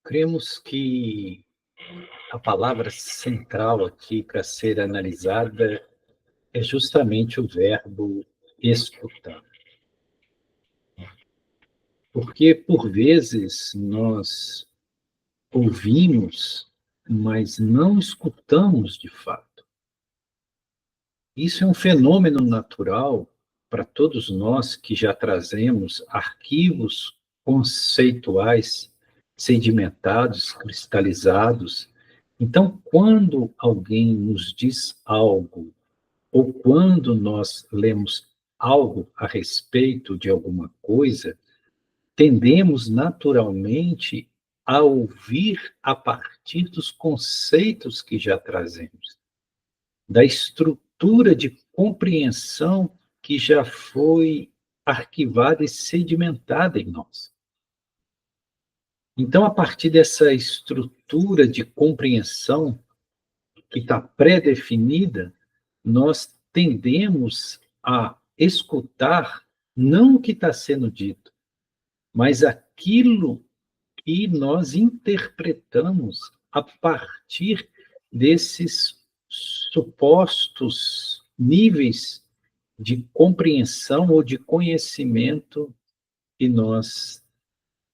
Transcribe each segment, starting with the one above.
Cremos que a palavra central aqui para ser analisada é justamente o verbo escutar. Porque, por vezes, nós ouvimos, mas não escutamos de fato. Isso é um fenômeno natural para todos nós que já trazemos arquivos conceituais sedimentados, cristalizados. Então, quando alguém nos diz algo, ou quando nós lemos algo a respeito de alguma coisa, tendemos naturalmente a ouvir a partir dos conceitos que já trazemos, da estrutura de compreensão que já foi arquivada e sedimentada em nós. Então, a partir dessa estrutura de compreensão que está pré-definida, nós tendemos a escutar não o que está sendo dito, mas aquilo que nós interpretamos a partir desses supostos níveis de compreensão ou de conhecimento que nós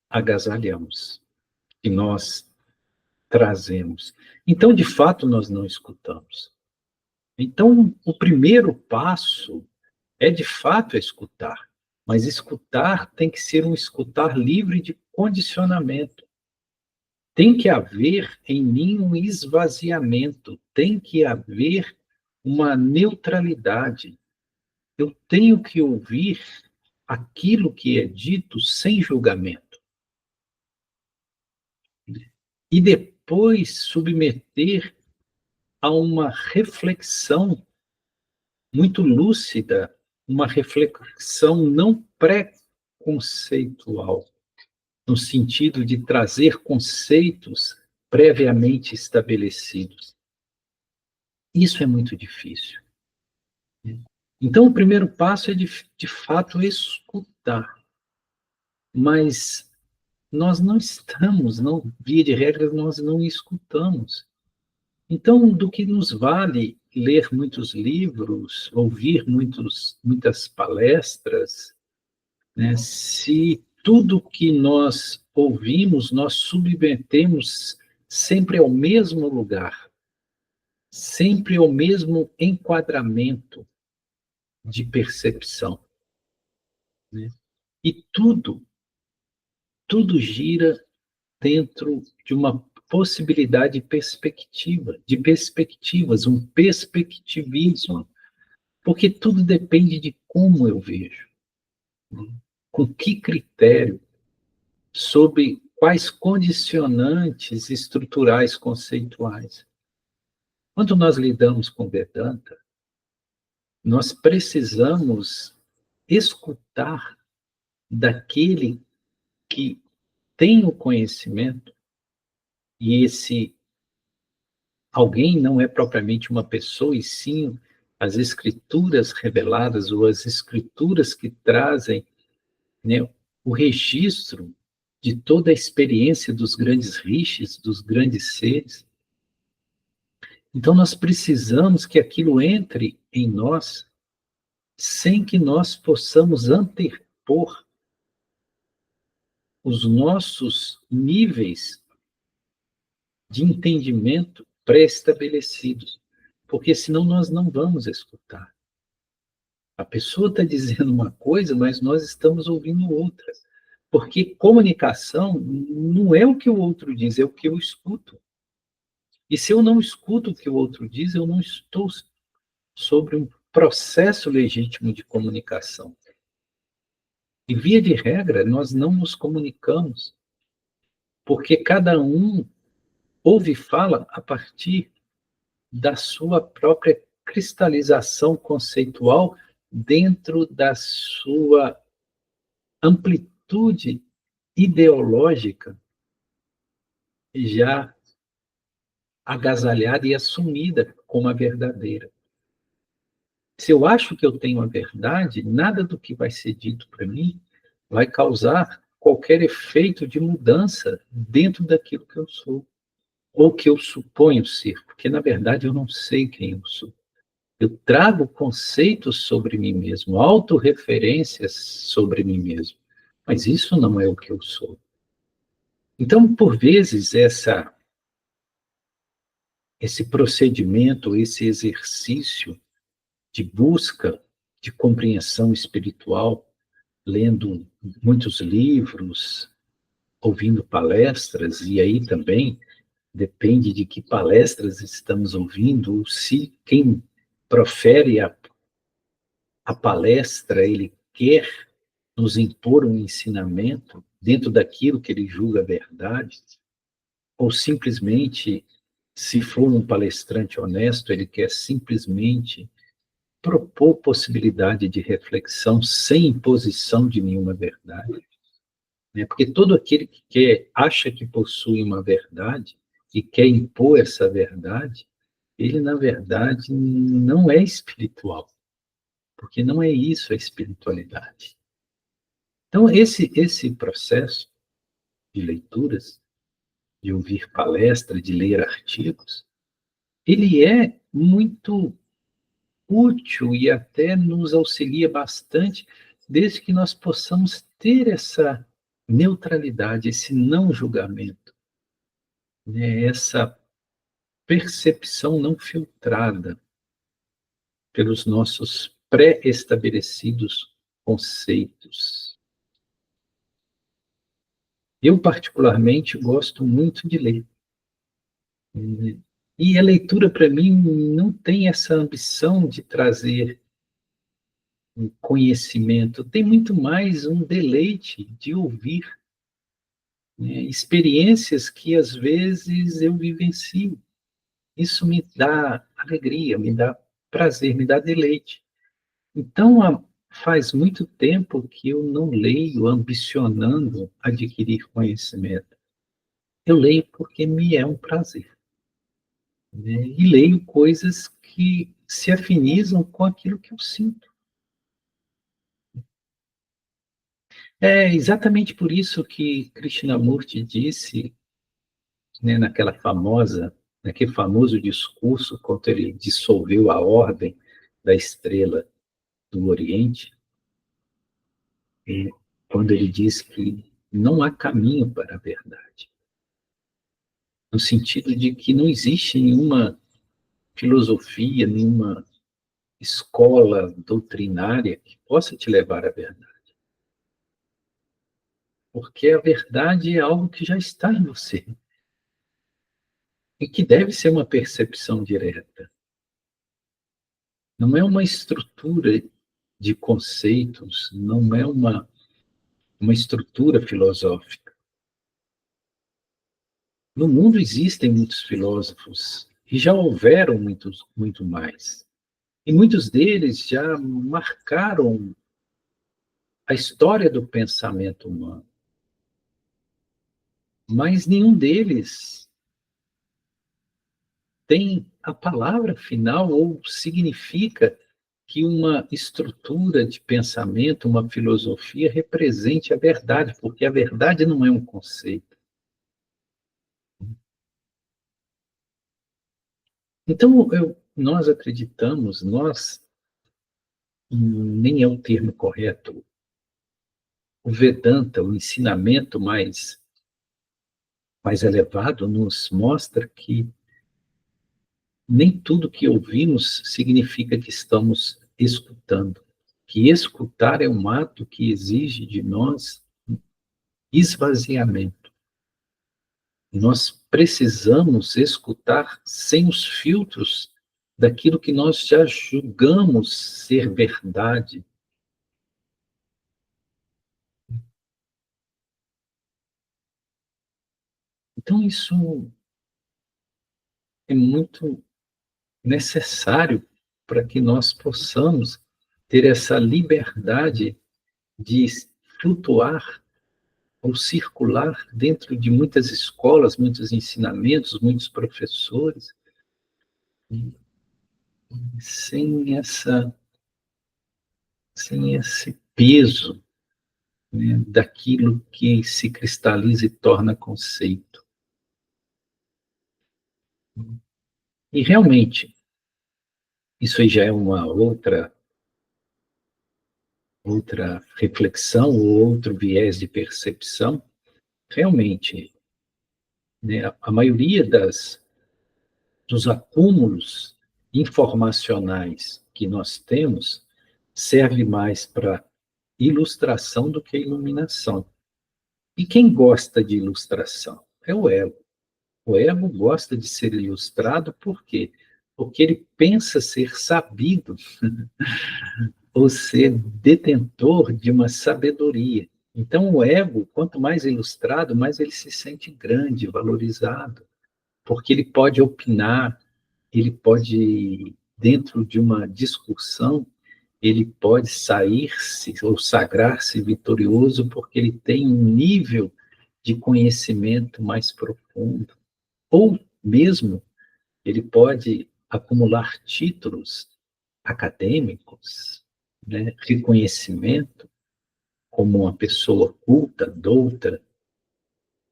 agasalhamos, que nós trazemos. Então, de fato, nós não escutamos. Então, o primeiro passo é, de fato, escutar. Mas escutar tem que ser um escutar livre de condicionamento. Tem que haver em mim um esvaziamento, tem que haver uma neutralidade. Eu tenho que ouvir aquilo que é dito sem julgamento. E depois submeter a uma reflexão muito lúcida, uma reflexão não pré-conceitual, no sentido de trazer conceitos previamente estabelecidos. Isso é muito difícil. Então, o primeiro passo é, de fato, escutar. Mas nós não estamos, não, via de regra, nós não escutamos. Então, do que nos vale ler muitos livros, ouvir muitas palestras, né, se tudo que nós ouvimos, nós submetemos sempre ao mesmo lugar, sempre ao mesmo enquadramento de percepção, né? E tudo gira dentro de uma possibilidade de perspectivas, um perspectivismo, porque tudo depende de como eu vejo, né? Com que critério, sob quais condicionantes estruturais conceituais. Quando nós lidamos com Vedanta, nós precisamos escutar daquele que tem o conhecimento, e esse alguém não é propriamente uma pessoa, e sim as escrituras reveladas, ou as escrituras que trazem, né, o registro de toda a experiência dos grandes rishis, dos grandes seres. Então, nós precisamos que aquilo entre em nós, sem que nós possamos antepor os nossos níveis de entendimento pré-estabelecidos, porque senão nós não vamos escutar. A pessoa está dizendo uma coisa, mas nós estamos ouvindo outra. Porque comunicação não é o que o outro diz, é o que eu escuto. E se eu não escuto o que o outro diz, eu não estou sobre um processo legítimo de comunicação. E, via de regra, nós não nos comunicamos, porque cada um ouve e fala a partir da sua própria cristalização conceitual dentro da sua amplitude ideológica já agasalhada e assumida como a verdadeira. Se eu acho que eu tenho a verdade, nada do que vai ser dito para mim vai causar qualquer efeito de mudança dentro daquilo que eu sou, ou que eu suponho ser, porque na verdade eu não sei quem eu sou. Eu trago conceitos sobre mim mesmo, autorreferências sobre mim mesmo, mas isso não é o que eu sou. Então, por vezes, esse procedimento, esse exercício de busca de compreensão espiritual, lendo muitos livros, ouvindo palestras, e aí também depende de que palestras estamos ouvindo, ou se quem profere a palestra, ele quer nos impor um ensinamento dentro daquilo que ele julga verdade, ou simplesmente, se for um palestrante honesto, ele quer simplesmente propor possibilidade de reflexão sem imposição de nenhuma verdade, né? Porque todo aquele acha que possui uma verdade e quer impor essa verdade, ele, na verdade, não é espiritual, porque não é isso a espiritualidade. Então, esse processo de leituras, de ouvir palestra, de ler artigos, ele é muito útil e até nos auxilia bastante, desde que nós possamos ter essa neutralidade, esse não julgamento, né? Essa percepção não filtrada pelos nossos pré-estabelecidos conceitos. Eu, particularmente, gosto muito de ler. E a leitura, para mim, não tem essa ambição de trazer um conhecimento, tem muito mais um deleite de ouvir, né, experiências que, às vezes, eu vivencio. Isso me dá alegria, me dá prazer, me dá deleite. Então, faz muito tempo que eu não leio ambicionando adquirir conhecimento. Eu leio porque me é um prazer, né? E leio coisas que se afinizam com aquilo que eu sinto. É exatamente por isso que Krishnamurti disse, né, naquele famoso discurso, quando ele dissolveu a ordem da estrela do Oriente, quando ele diz que não há caminho para a verdade, no sentido de que não existe nenhuma filosofia, nenhuma escola doutrinária que possa te levar à verdade. Porque a verdade é algo que já está em você e que deve ser uma percepção direta. Não é uma estrutura de conceitos, não é uma estrutura filosófica. No mundo existem muitos filósofos, e já houveram muito mais. E muitos deles já marcaram a história do pensamento humano. Mas nenhum deles tem a palavra final ou significa que uma estrutura de pensamento, uma filosofia represente a verdade, porque a verdade não é um conceito. Então, nós acreditamos, nem é o termo correto, o Vedanta, o ensinamento mais elevado, nos mostra que nem tudo que ouvimos significa que estamos escutando. que escutar é um ato que exige de nós esvaziamento. Nós precisamos escutar sem os filtros daquilo que nós já julgamos ser verdade. Então, isso é muito necessário para que nós possamos ter essa liberdade de flutuar ou circular dentro de muitas escolas, muitos ensinamentos, muitos professores, sem sem esse peso, né, daquilo que se cristaliza e torna conceito. E realmente, isso aí já é uma outra reflexão, ou outro viés de percepção. Realmente, né, a maioria dos acúmulos informacionais que nós temos serve mais para ilustração do que iluminação. E quem gosta de ilustração? É o ego. O ego gosta de ser ilustrado por quê? Porque ele pensa ser sabido ou ser detentor de uma sabedoria. Então, o ego, quanto mais ilustrado, mais ele se sente grande, valorizado, porque ele pode opinar, ele pode, dentro de uma discussão, ele pode sair-se ou sagrar-se vitorioso porque ele tem um nível de conhecimento mais profundo. Ou mesmo ele pode acumular títulos acadêmicos, né, reconhecimento como uma pessoa culta, douta,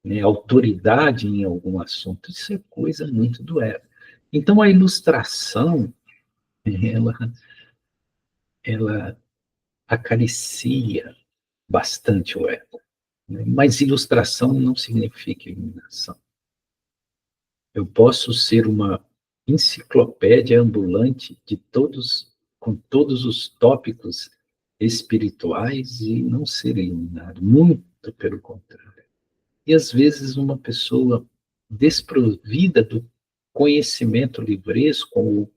né, autoridade em algum assunto. Isso é coisa muito do ego. Então, a ilustração, ela, ela acaricia bastante o ego, né? Mas ilustração não significa iluminação. Eu posso ser uma enciclopédia ambulante de com todos os tópicos espirituais e não ser iluminado, muito pelo contrário. E às vezes uma pessoa desprovida do conhecimento livresco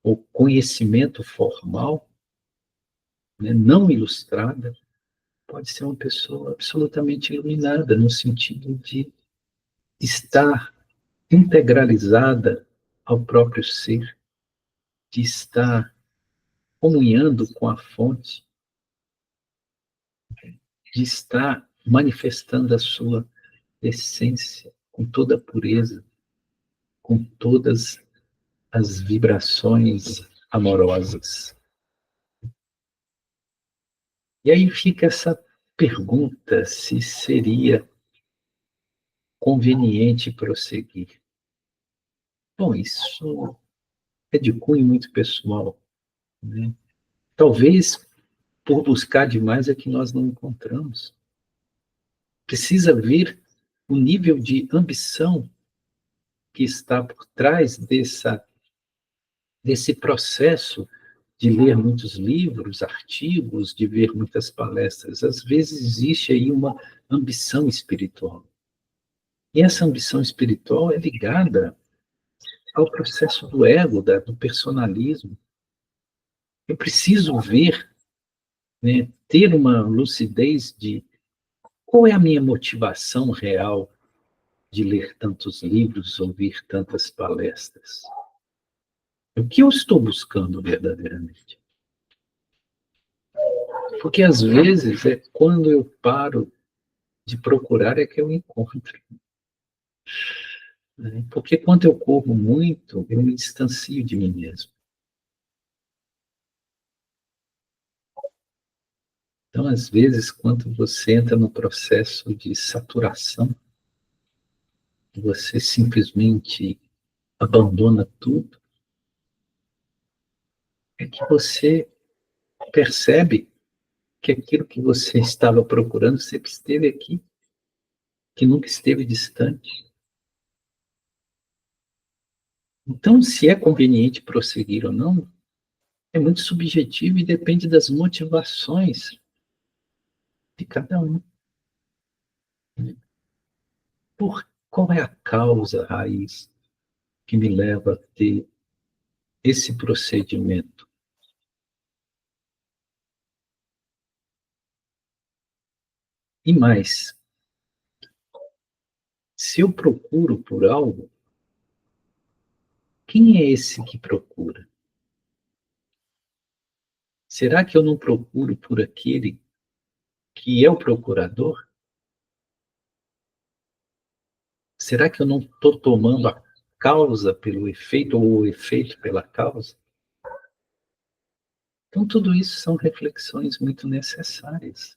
ou conhecimento formal, né, não ilustrada, pode ser uma pessoa absolutamente iluminada, no sentido de estar integralizada ao próprio ser, de estar comunhando com a fonte, de estar manifestando a sua essência com toda a pureza, com todas as vibrações amorosas. E aí fica essa pergunta se seria conveniente prosseguir. Bom, isso é de cunho muito pessoal, né? Talvez por buscar demais é que nós não encontramos. Precisa ver o nível de ambição que está por trás desse processo de ler muitos livros, artigos, de ver muitas palestras. Às vezes existe aí uma ambição espiritual. E essa ambição espiritual é ligada ao processo do ego, do personalismo. Eu preciso ver, né, ter uma lucidez de qual é a minha motivação real de ler tantos livros, ouvir tantas palestras. O que eu estou buscando verdadeiramente? Porque às vezes é quando eu paro de procurar é que eu encontro, né? Porque quando eu corro muito, eu me distancio de mim mesmo. Então, às vezes, quando você entra no processo de saturação, você simplesmente abandona tudo, é que você percebe que aquilo que você estava procurando sempre esteve aqui, que nunca esteve distante. Então, se é conveniente prosseguir ou não, é muito subjetivo e depende das motivações de cada um. Qual é a causa raiz que me leva a ter esse procedimento? E mais, se eu procuro por algo, quem é esse que procura? Será que eu não procuro por aquele que é o procurador? Será que eu não estou tomando a causa pelo efeito ou o efeito pela causa? Então, tudo isso são reflexões muito necessárias.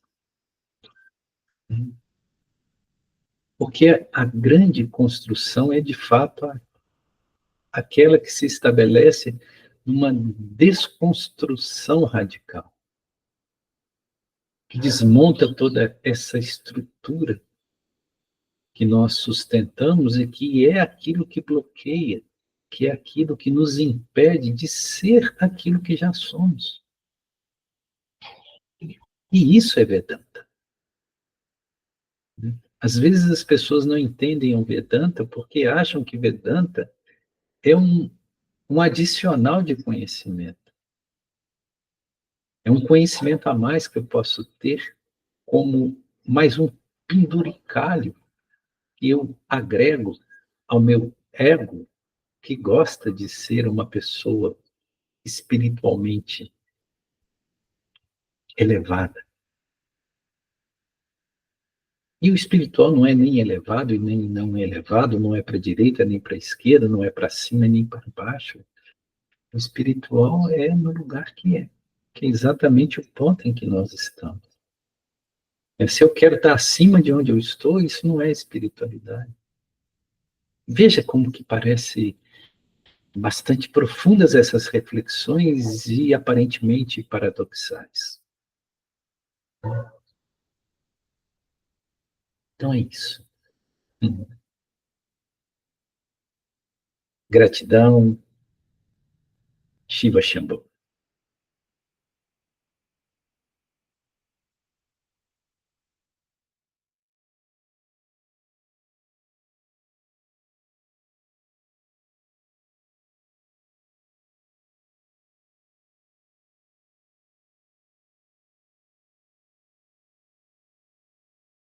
Porque a grande construção é, de fato, aquela que se estabelece numa desconstrução radical, que desmonta toda essa estrutura que nós sustentamos e que é aquilo que bloqueia, que é aquilo que nos impede de ser aquilo que já somos. E isso é Vedanta. Às vezes as pessoas não entendem o Vedanta porque acham que Vedanta é um adicional de conhecimento. É um conhecimento a mais que eu posso ter como mais um penduricalho que eu agrego ao meu ego, que gosta de ser uma pessoa espiritualmente elevada. E o espiritual não é nem elevado e nem não é elevado, não é para a direita nem para a esquerda, não é para cima nem para baixo. O espiritual é no lugar que é exatamente o ponto em que nós estamos. Se eu quero estar acima de onde eu estou, isso não é espiritualidade. Veja como que parece bastante profundas essas reflexões e aparentemente paradoxais. Então é isso. Gratidão, Shiva Shambhu.